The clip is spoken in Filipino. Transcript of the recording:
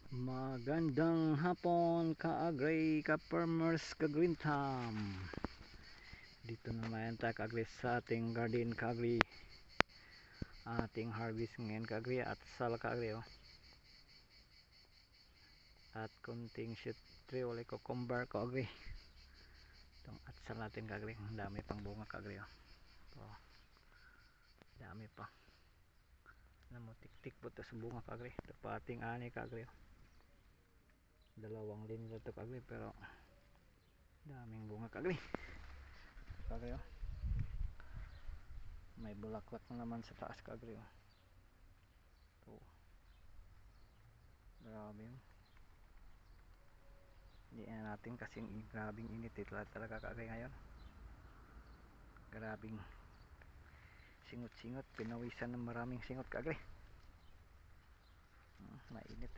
Magandang hapon ka-agri, ka-farmers, ka-green thumb. Dito naman tayo ka-agri sa ating garden ka-agri. Ating harvest ngayon ka-agri at sal ka-agri at kunting shit tree ulit cucumber ka-agri. Itong at sal natin ka-agri. Ang dami pang bunga ka-agri dami pa. Namutik-tik po ito sa bunga ka-agri. Ito pa ating ani ka-agri. Dalawang linya ito kagri pero daming bunga kagri kagri may bulaklak naman sa taas kagri ito grabe hindi na natin kasing grabing init talaga kagri ngayon, grabing singot-singot, pinawisan ng maraming singot kagri. Mainit